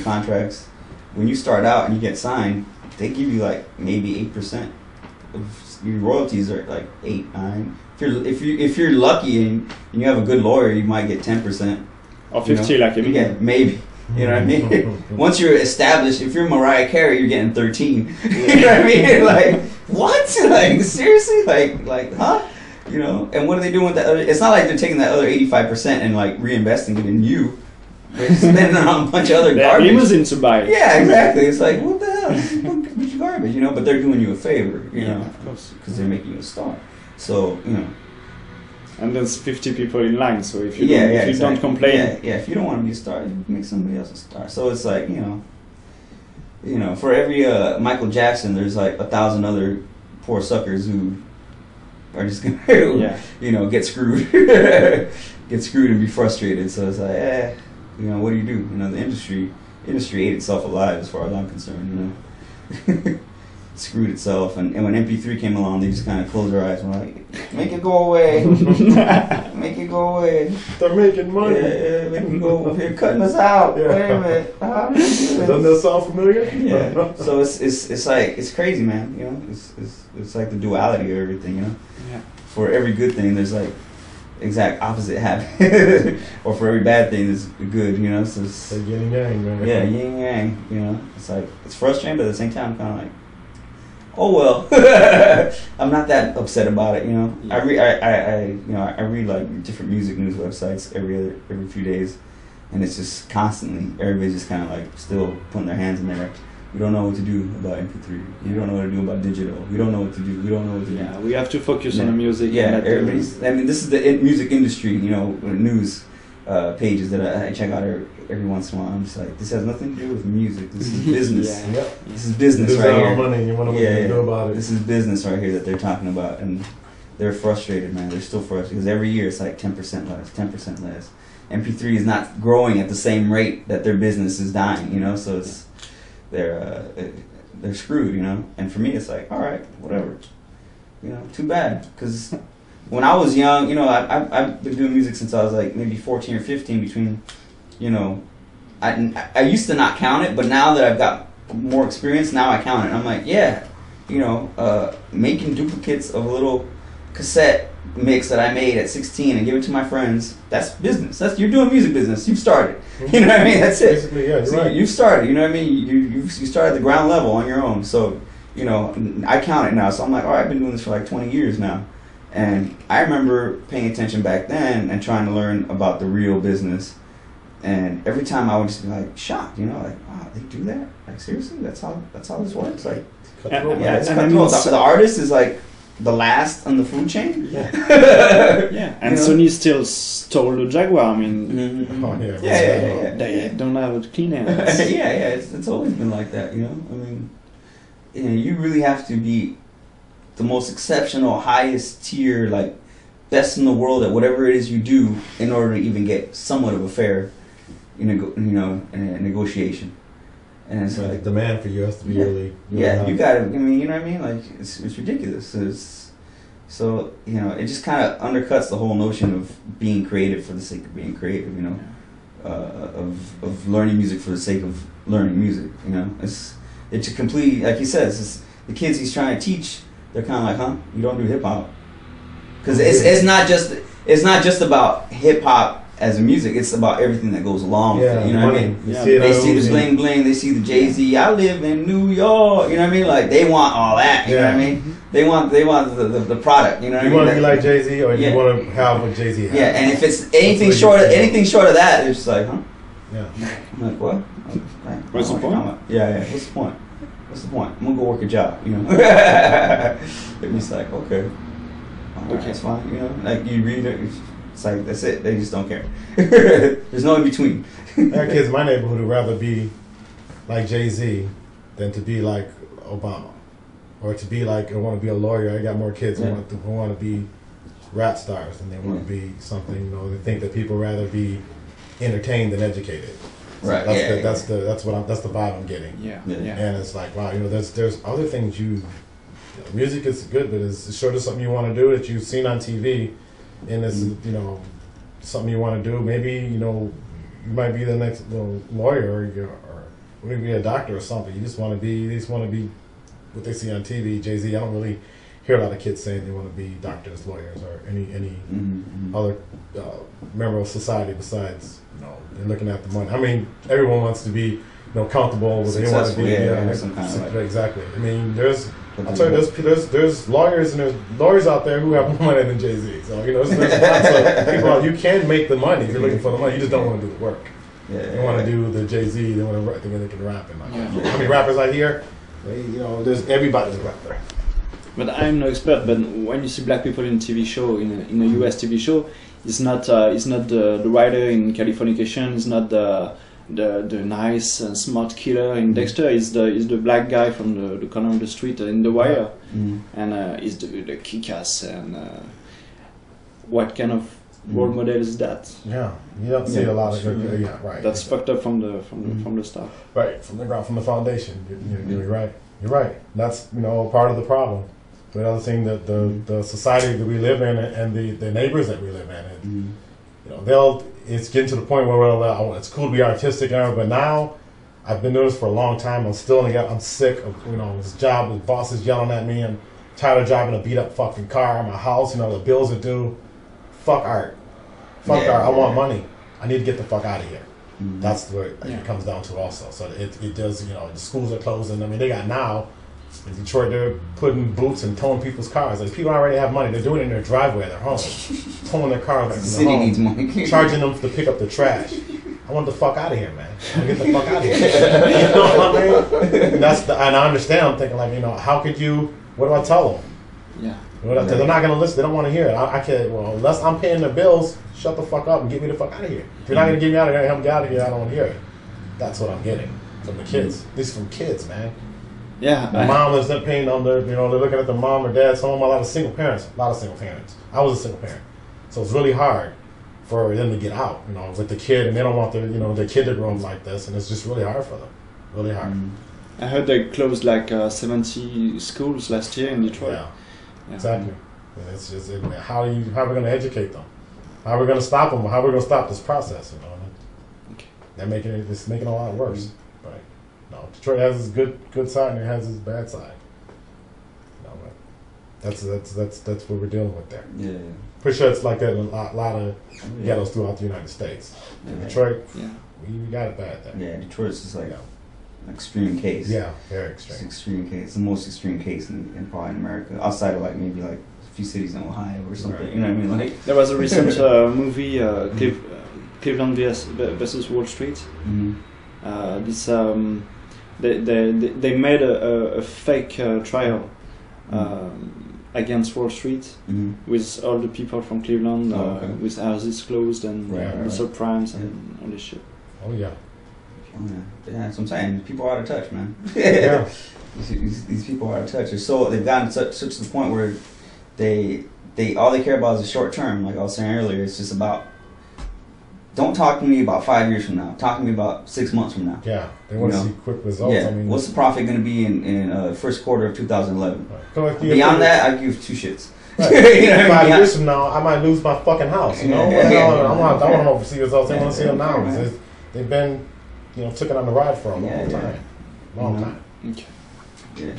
contracts. When you start out and you get signed, they give you like maybe 8% of your royalties are like 8, 9. If you're lucky and you have a good lawyer, you might get 10%. Or 50, like you get maybe. You know what I mean? Once you're established, if you're Mariah Carey, you're getting 13. You know what I mean? Like, what? Like, seriously? Like, huh? You know? And what are they doing with that other? It's not like they're taking that other 85% and like reinvesting it in you. They're spending it on a bunch of other garbage. Limousine to buy. Yeah, exactly. It's like, what the hell? This is a bunch of garbage, you know? But they're doing you a favor, you know? Of course. Because they're making you a star. So, you know. And there's 50 people in line, so if you don't complain, if you don't want to be a star, you make somebody else a star. So it's like, you know, for every Michael Jackson, there's like 1,000 other poor suckers who are just gonna, you know, get screwed, and be frustrated. So it's like, you know, what do? You know, the industry ate itself alive as far as I'm concerned. You know. Screwed itself, and when MP3 came along, they just kind of closed their eyes and were like, make it go away. Make it go away. They're making money. Yeah, make it go. You're cutting us out. Wait a minute. Doesn't that sound familiar? Yeah. So it's like, it's crazy, man. You know, it's like the duality of everything, you know? Yeah. For every good thing, there's like exact opposite happen. Or for every bad thing, there's good, you know? So it's yin and yang, man. Yeah, yin and yang, you know? It's like, it's frustrating, but at the same time, I'm kind of like, oh well, I'm not that upset about it, you know. Yeah. I read like different music news websites every few days, and it's just constantly everybody's just kind of like still putting their hands in there. We don't know what to do about MP3. We don't know what to do about digital. We don't know what to do. We don't know what to do. Yeah, we have to focus on the music. Yeah, everybody's. I mean, this is the music industry, you know, news pages that I check out every once in a while. I'm just like, this has nothing to do with music. This is business. This is business right here. This is money. You want to know about it. This is business right here that they're talking about, and they're frustrated, man. They're still frustrated because every year it's like 10% less, 10% less. MP3 is not growing at the same rate that their business is dying, you know. So it's they're screwed, you know. And for me, it's like, all right, whatever, you know. Too bad, because when I was young, you know, I've been doing music since I was like maybe 14 or 15. Between, you know, I used to not count it, but now that I've got more experience, now I count it. I'm like, yeah, you know, making duplicates of a little cassette mix that I made at 16 and give it to my friends. That's business. You're doing music business. You've started. You know what I mean? That's it. Basically, yeah, you're right. You've started. You know what I mean? You started at the ground level on your own. So, you know, I count it now. So I'm like, all right, I've been doing this for like 20 years now. And I remember paying attention back then and trying to learn about the real business. And every time I would just be like shocked, you know, like, wow, they do that? Like, seriously? That's how this works? Like, yeah, it's cutthroat. The artist is like the last on the food chain. Yeah. Yeah. And Sony still stole the Jaguar. I mean, they don't have clean hands. It's always been like that, you know. I mean, you really have to be the most exceptional, highest tier, like best in the world at whatever it is you do in order to even get somewhat of a fair, in a negotiation. And it's like demand for you has to be really high. You gotta. I mean, you know what I mean? Like it's ridiculous. So you know, it just kind of undercuts the whole notion of being creative for the sake of being creative. You know, of learning music for the sake of learning music. You know, it's a complete, like he says, the kids he's trying to teach. They're kind of like, huh? You don't do hip hop, because it's not just about hip hop as a music. It's about everything that goes along with it. You know what I mean? They see the bling bling. They see the Jay-Z. I live in New York. You know what I mean? Like they want all that. You know what I mean? They want the product. You know what I mean? You want to be like Jay-Z, or you want to have what Jay-Z has. Yeah, and if it's anything short of that, it's just like, huh? Yeah. I'm like, what? What's the point? Yeah. What's the point? What's the point? I'm gonna go work a job, you know. And it's like, okay, that's fine, you know. Like you read it, it's like that's it. They just don't care. There's no in between. I have kids in my neighborhood who'd rather be like Jay-Z than to be like Obama, or to be like, I want to be a lawyer. I got more kids who want to be rap stars than they want to be something. You know, they think that people rather be entertained than educated. So right. That's the vibe I'm getting. Yeah. And it's like, wow, you know, there's other things music is good, but it's sort of something you want to do that you've seen on TV, and it's you know, something you want to do. Maybe, you know, you might be the next lawyer or to be a doctor or something. You just want to be what they see on TV. Jay-Z. I don't really hear a lot of kids saying they want to be doctors, lawyers, or any other member of society besides they're looking at the money. I mean, everyone wants to be comfortable with they want to be exactly. I mean, I'll tell you, there's lawyers and there's lawyers out there who have more money than Jay-Z. So there's lots of people. You can make the money if you're looking for the money. You just don't want to do the work. They want to do the Jay-Z. They want to they can rap. And how many rappers I hear? There's everybody's a rapper. But I'm no expert. But when you see black people in TV show, in a US TV show, it's not the writer in Californication. It's not the nice and smart killer in Dexter. Is the black guy from the corner of the street in The Wire, and is the kick-ass. And what kind of role model is that? Yeah, you don't see a lot of right. That's fucked up from the start. Right, from the ground, from the foundation. You're right. You're right. That's part of the problem. The other thing that the society that we live in and the neighbors that we live in, and it's getting to the point where it's cool to be artistic, but now I've been doing this for a long time. I'm sick of this job. The boss is yelling at me. I'm tired of driving a beat up fucking car. My house, the bills are due. Fuck art. Fuck art. I want money. I need to get the fuck out of here. That's what it comes down to also. So it does. The schools are closing. I mean, they got now. In Detroit, they're putting boots and towing people's cars. Like, people already have money. They're doing it in their driveway at their home. Towing their cars the city home, needs money. Charging them to pick up the trash. I want the fuck out of here, man. I want to get the fuck out of here. You know what I mean? And I understand. I'm thinking, how could you, what do I tell them? Yeah. They're not going to listen. They don't want to hear it. I can't, unless I'm paying their bills, shut the fuck up and get me the fuck out of here. If you're not going to get me out of here, help me out of here, I don't want to hear it. That's what I'm getting from the kids. This is from kids, man. Yeah, the mom is not paying on their, they're looking at the mom or dad. Some of them are a lot of single parents. I was a single parent, so it's really hard for them to get out, with the kid, and they don't want their kid to grow up like this, and it's just really hard for them, really hard. I heard they closed 70 schools last year in Detroit. Yeah. Exactly. And it's just how are we going to educate them? How are we going to stop them? How are we going to stop this process? Okay. It's making it a lot worse. Detroit has its good side and it has its bad side. That's what we're dealing with there. Yeah. Pretty sure it's like that in a lot of ghettos throughout the United States. Detroit, we got it bad there. Yeah, Detroit's just an extreme case. Yeah, very extreme. It's an extreme case. It's the most extreme case in probably in America, outside of maybe a few cities in Ohio or something. Right. You know what I mean? There was a recent movie, Cleveland versus Wall Street. They made a fake trial against Wall Street with all the people from Cleveland, with houses closed and the subprimes and all this shit. Oh yeah. Yeah, that's what I'm saying. People are out of touch, man. Yeah. These people are out of touch. They've gotten such to the point where they all they care about is the short term. Like I was saying earlier, it's just about. Don't talk to me about 5 years from now. Talk to me about 6 months from now. Yeah, they want to see quick results. Yeah. What's the profit going to be in first quarter of 2011? Right. Beyond that, I give two shits. Right. 5 years from now, I might lose my fucking house. I want to see results. They want to see them now. They've been, took it on the ride for a long time. Long time. Okay. Yeah.